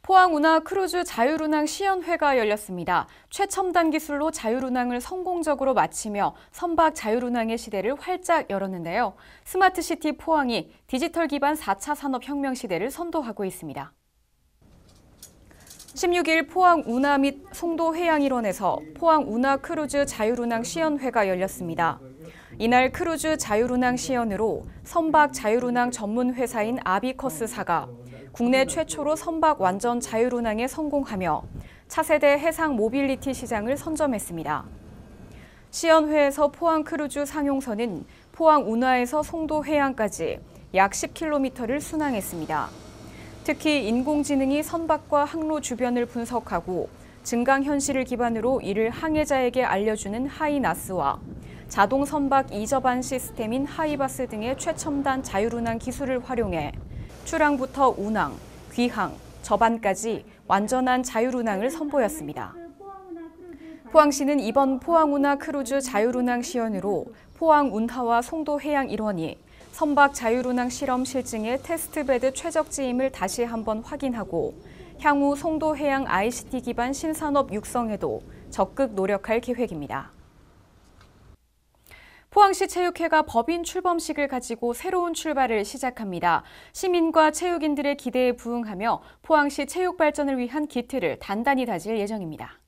포항운하 크루즈 자율운항 시연회가 열렸습니다. 최첨단 기술로 자율운항을 성공적으로 마치며 선박 자율운항의 시대를 활짝 열었는데요. 스마트시티 포항이 디지털 기반 4차 산업혁명 시대를 선도하고 있습니다. 16일 포항 운하 및 송도 해양 일원에서 포항 운하 크루즈 자율운항 시연회가 열렸습니다. 이날 크루즈 자율운항 시연으로 선박 자율운항 전문 회사인 아비커스사가 국내 최초로 선박 완전 자율운항에 성공하며 차세대 해상 모빌리티 시장을 선점했습니다. 시연회에서 포항 크루즈 상용선은 포항 운하에서 송도 해양까지 약 10km를 순항했습니다. 특히 인공지능이 선박과 항로 주변을 분석하고 증강현실을 기반으로 이를 항해자에게 알려주는 하이나스와 자동 선박 이접안 시스템인 하이바스 등의 최첨단 자율운항 기술을 활용해 출항부터 운항, 귀항, 접안까지 완전한 자율운항을 선보였습니다. 포항시는 이번 포항운하 크루즈 자율운항 시연으로 포항운하와 송도해양 일원이 선박 자율운항 실험 실증의 테스트베드 최적지임을 다시 한번 확인하고 향후 송도해양 ICT 기반 신산업 육성에도 적극 노력할 계획입니다. 포항시 체육회가 법인 출범식을 가지고 새로운 출발을 시작합니다. 시민과 체육인들의 기대에 부응하며 포항시 체육 발전을 위한 기틀을 단단히 다질 예정입니다.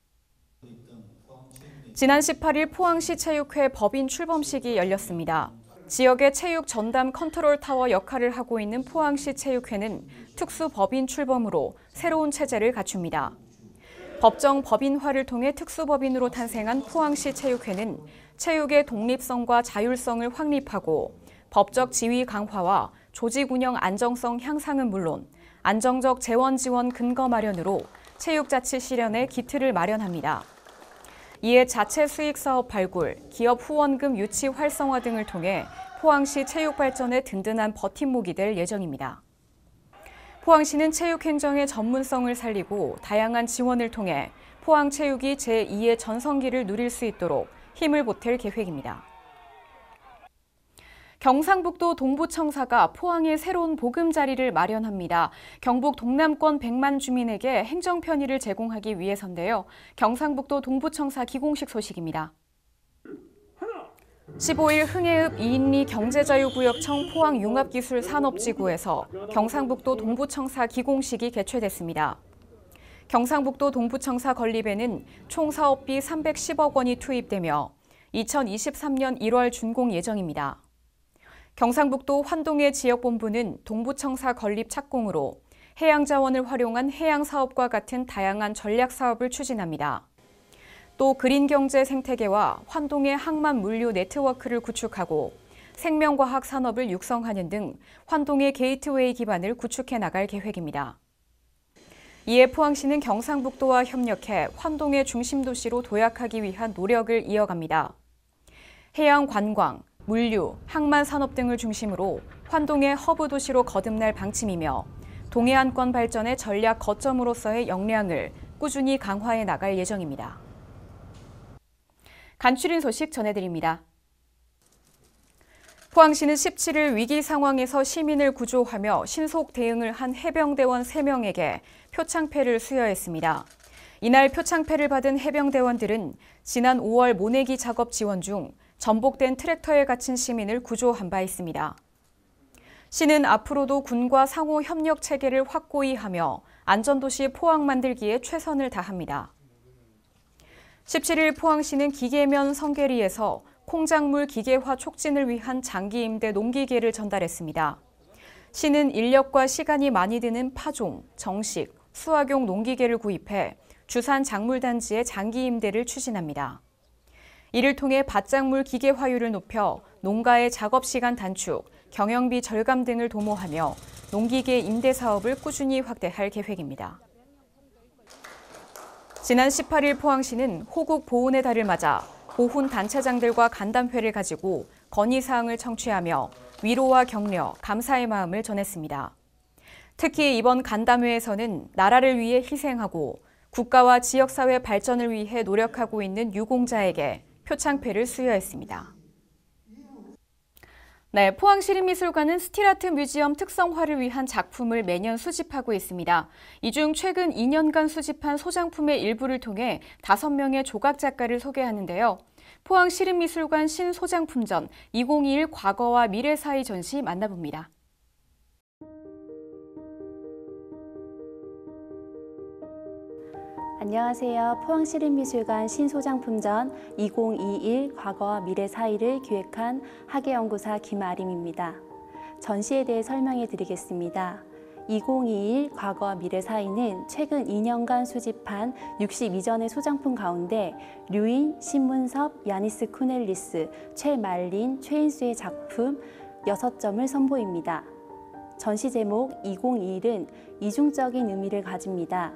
지난 18일 포항시 체육회 법인 출범식이 열렸습니다. 지역의 체육 전담 컨트롤 타워 역할을 하고 있는 포항시 체육회는 특수 법인 출범으로 새로운 체제를 갖춥니다. 법정 법인화를 통해 특수법인으로 탄생한 포항시 체육회는 체육의 독립성과 자율성을 확립하고 법적 지위 강화와 조직 운영 안정성 향상은 물론 안정적 재원 지원 근거 마련으로 체육자치 실현의 기틀을 마련합니다. 이에 자체 수익 사업 발굴, 기업 후원금 유치 활성화 등을 통해 포항시 체육 발전의 든든한 버팀목이 될 예정입니다. 포항시는 체육행정의 전문성을 살리고 다양한 지원을 통해 포항체육이 제2의 전성기를 누릴 수 있도록 힘을 보탤 계획입니다. 경상북도 동부청사가 포항에 새로운 보금자리를 마련합니다. 경북 동남권 100만 주민에게 행정 편의를 제공하기 위해서인데요. 경상북도 동부청사 기공식 소식입니다. 15일 흥해읍 이인리 경제자유구역청 포항융합기술산업지구에서 경상북도 동부청사 기공식이 개최됐습니다. 경상북도 동부청사 건립에는 총 사업비 310억 원이 투입되며 2023년 1월 준공 예정입니다. 경상북도 환동의 지역본부는 동부청사 건립 착공으로 해양자원을 활용한 해양사업과 같은 다양한 전략사업을 추진합니다. 또 그린경제 생태계와 환동의 항만 물류 네트워크를 구축하고 생명과학 산업을 육성하는 등 환동의 게이트웨이 기반을 구축해 나갈 계획입니다. 이에 포항시는 경상북도와 협력해 환동의 중심도시로 도약하기 위한 노력을 이어갑니다. 해양 관광, 물류, 항만 산업 등을 중심으로 환동의 허브 도시로 거듭날 방침이며 동해안권 발전의 전략 거점으로서의 역량을 꾸준히 강화해 나갈 예정입니다. 간추린 소식 전해드립니다. 포항시는 17일 위기 상황에서 시민을 구조하며 신속 대응을 한 해병대원 3명에게 표창패를 수여했습니다. 이날 표창패를 받은 해병대원들은 지난 5월 모내기 작업 지원 중 전복된 트랙터에 갇힌 시민을 구조한 바 있습니다. 시는 앞으로도 군과 상호 협력 체계를 확고히 하며 안전도시 포항 만들기에 최선을 다합니다. 17일 포항시는 기계면 성계리에서 콩작물 기계화 촉진을 위한 장기 임대 농기계를 전달했습니다. 시는 인력과 시간이 많이 드는 파종, 정식, 수확용 농기계를 구입해 주산 작물단지의 장기 임대를 추진합니다. 이를 통해 밭작물 기계화율을 높여 농가의 작업시간 단축, 경영비 절감 등을 도모하며 농기계 임대 사업을 꾸준히 확대할 계획입니다. 지난 18일 포항시는 호국 보훈의 달을 맞아 보훈 단체장들과 간담회를 가지고 건의사항을 청취하며 위로와 격려, 감사의 마음을 전했습니다. 특히 이번 간담회에서는 나라를 위해 희생하고 국가와 지역사회 발전을 위해 노력하고 있는 유공자에게 표창패를 수여했습니다. 네, 포항시립미술관은 스틸아트 뮤지엄 특성화를 위한 작품을 매년 수집하고 있습니다. 이 중 최근 2년간 수집한 소장품의 일부를 통해 5명의 조각 작가를 소개하는데요. 포항시립미술관 신소장품전 2021 과거와 미래 사이 전시 만나봅니다. 안녕하세요. 포항시립미술관 신소장품전 2021 과거와 미래 사이를 기획한 학예연구사 김아림입니다. 전시에 대해 설명해 드리겠습니다. 2021 과거와 미래 사이는 최근 2년간 수집한 62전의 소장품 가운데 류인, 신문섭, 야니스 쿠넬리스, 최말린, 최인수의 작품 6점을 선보입니다. 전시 제목 2021은 이중적인 의미를 가집니다.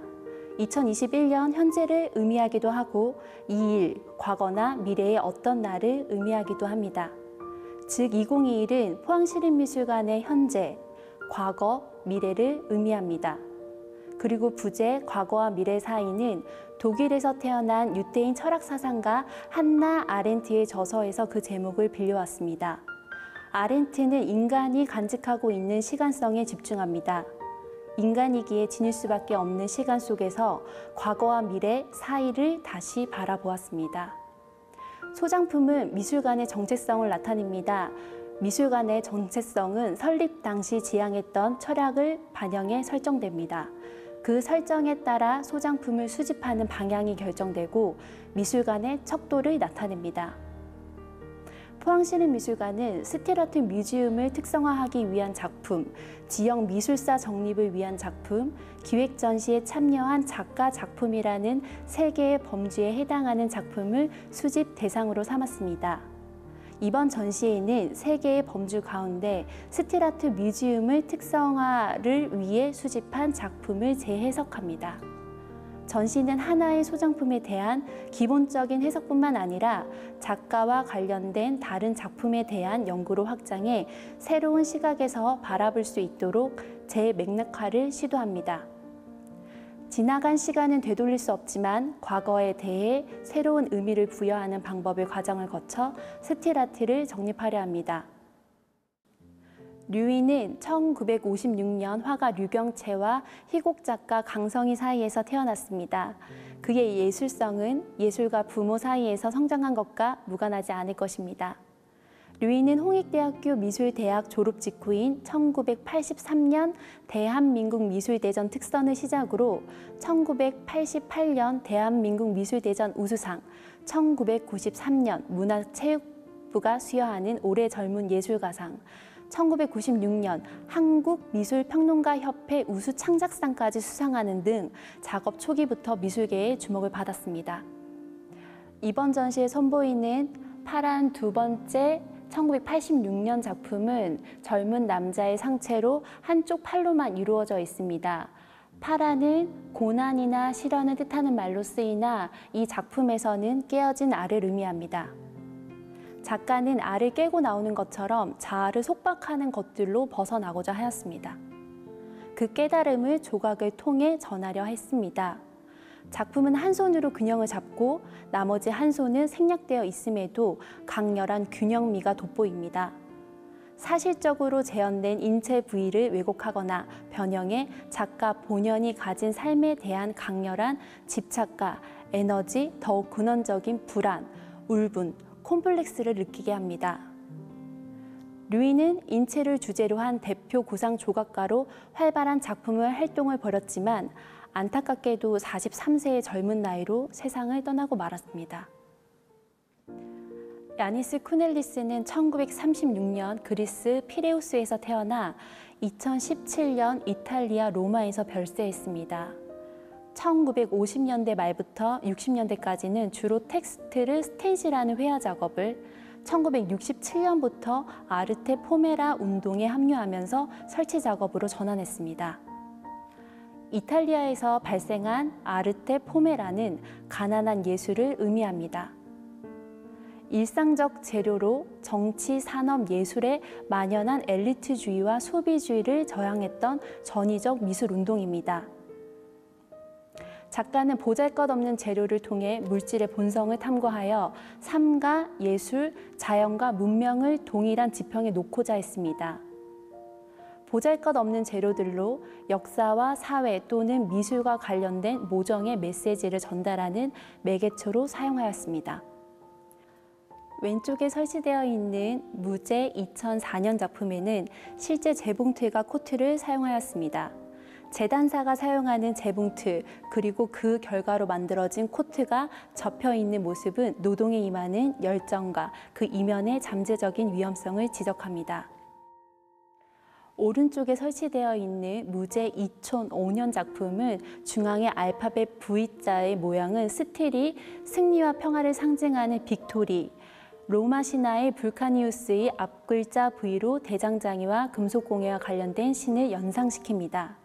2021년 현재를 의미하기도 하고 21, 과거나 미래의 어떤 날을 의미하기도 합니다. 즉 2021은 포항시립미술관의 현재, 과거, 미래를 의미합니다. 그리고 부제 과거와 미래 사이는 독일에서 태어난 유대인 철학사상가 한나 아렌트의 저서에서 그 제목을 빌려왔습니다. 아렌트는 인간이 간직하고 있는 시간성에 집중합니다. 인간이기에 지닐 수밖에 없는 시간 속에서 과거와 미래 사이를 다시 바라보았습니다. 소장품은 미술관의 정체성을 나타냅니다. 미술관의 정체성은 설립 당시 지향했던 철학을 반영해 설정됩니다. 그 설정에 따라 소장품을 수집하는 방향이 결정되고 미술관의 척도를 나타냅니다. 포항시립미술관은 스틸아트 뮤지엄을 특성화하기 위한 작품, 지역 미술사 정립을 위한 작품, 기획 전시에 참여한 작가 작품이라는 3개의 범주에 해당하는 작품을 수집 대상으로 삼았습니다. 이번 전시에는 3개의 범주 가운데 스틸아트 뮤지엄을 특성화를 위해 수집한 작품을 재해석합니다. 전시는 하나의 소장품에 대한 기본적인 해석뿐만 아니라 작가와 관련된 다른 작품에 대한 연구로 확장해 새로운 시각에서 바라볼 수 있도록 재맥락화를 시도합니다. 지나간 시간은 되돌릴 수 없지만 과거에 대해 새로운 의미를 부여하는 방법의 과정을 거쳐 스틸아트를 정립하려 합니다. 류인은 1956년 화가 류경채와 희곡 작가 강성희 사이에서 태어났습니다. 그의 예술성은 예술가 부모 사이에서 성장한 것과 무관하지 않을 것입니다. 류인은 홍익대학교 미술대학 졸업 직후인 1983년 대한민국 미술대전 특선을 시작으로 1988년 대한민국 미술대전 우수상, 1993년 문화체육부가 수여하는 올해 젊은 예술가상, 1996년 한국미술평론가협회 우수창작상까지 수상하는 등 작업 초기부터 미술계의 주목을 받았습니다. 이번 전시에 선보이는 파란 두 번째 1986년 작품은 젊은 남자의 상체로 한쪽 팔로만 이루어져 있습니다. 파란은 고난이나 시련을 뜻하는 말로 쓰이나 이 작품에서는 깨어진 알을 의미합니다. 작가는 알을 깨고 나오는 것처럼 자아를 속박하는 것들로 벗어나고자 하였습니다. 그 깨달음을 조각을 통해 전하려 했습니다. 작품은 한 손으로 균형을 잡고 나머지 한 손은 생략되어 있음에도 강렬한 균형미가 돋보입니다. 사실적으로 재현된 인체 부위를 왜곡하거나 변형해 작가 본연이 가진 삶에 대한 강렬한 집착과 에너지, 더욱 근원적인 불안, 울분, 콤플렉스를 느끼게 합니다. 류인은 인체를 주제로 한 대표 구상 조각가로 활발한 작품을 활동을 벌였지만 안타깝게도 43세의 젊은 나이로 세상을 떠나고 말았습니다. 야니스 쿠넬리스는 1936년 그리스 피레우스에서 태어나 2017년 이탈리아 로마에서 별세했습니다. 1950년대 말부터 60년대까지는 주로 텍스트를 스테이지라는 회화 작업을, 1967년부터 아르테 포메라 운동에 합류하면서 설치 작업으로 전환했습니다. 이탈리아에서 발생한 아르테 포메라는 가난한 예술을 의미합니다. 일상적 재료로 정치, 산업, 예술에 만연한 엘리트주의와 소비주의를 저항했던 전위적 미술 운동입니다. 작가는 보잘것없는 재료를 통해 물질의 본성을 탐구하여 삶과 예술, 자연과 문명을 동일한 지평에 놓고자 했습니다. 보잘것없는 재료들로 역사와 사회 또는 미술과 관련된 모정의 메시지를 전달하는 매개체로 사용하였습니다. 왼쪽에 설치되어 있는 무제 2004년 작품에는 실제 재봉틀과 코트를 사용하였습니다. 재단사가 사용하는 재봉틀 그리고 그 결과로 만들어진 코트가 접혀 있는 모습은 노동에 임하는 열정과 그 이면의 잠재적인 위험성을 지적합니다. 오른쪽에 설치되어 있는 무제 2005년 작품은 중앙의 알파벳 V자의 모양은 스틸이 승리와 평화를 상징하는 빅토리, 로마 신화의 불카니우스의 앞글자 V로 대장장이와 금속공예와 관련된 신을 연상시킵니다.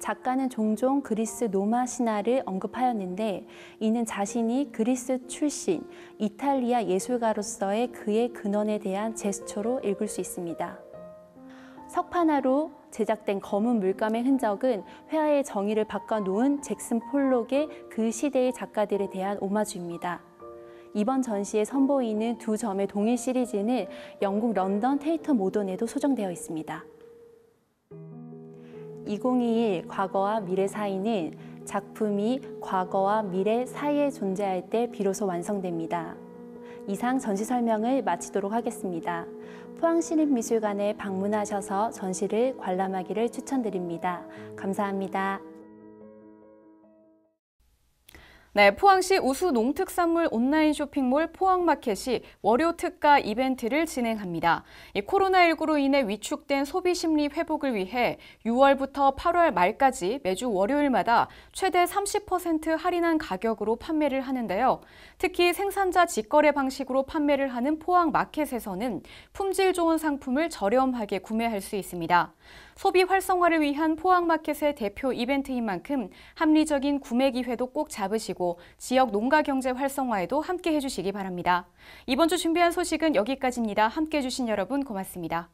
작가는 종종 그리스 로마 신화를 언급하였는데 이는 자신이 그리스 출신 이탈리아 예술가로서의 그의 근원에 대한 제스처로 읽을 수 있습니다. 석판화로 제작된 검은 물감의 흔적은 회화의 정의를 바꿔놓은 잭슨 폴록의 그 시대의 작가들에 대한 오마주입니다. 이번 전시에 선보이는 두 점의 동일 시리즈는 영국 런던 테이트 모던에도 소정되어 있습니다. 2021 과거와 미래 사이는 작품이 과거와 미래 사이에 존재할 때 비로소 완성됩니다. 이상 전시 설명을 마치도록 하겠습니다. 포항시립미술관에 방문하셔서 전시를 관람하기를 추천드립니다. 감사합니다. 네, 포항시 우수 농특산물 온라인 쇼핑몰 포항마켓이 월요 특가 이벤트를 진행합니다. 코로나19로 인해 위축된 소비 심리 회복을 위해 6월부터 8월 말까지 매주 월요일마다 최대 30% 할인한 가격으로 판매를 하는데요. 특히 생산자 직거래 방식으로 판매를 하는 포항마켓에서는 품질 좋은 상품을 저렴하게 구매할 수 있습니다. 소비 활성화를 위한 포항마켓의 대표 이벤트인 만큼 합리적인 구매 기회도 꼭 잡으시고 지역 농가 경제 활성화에도 함께 해주시기 바랍니다. 이번 주 준비한 소식은 여기까지입니다. 함께 해주신 여러분 고맙습니다.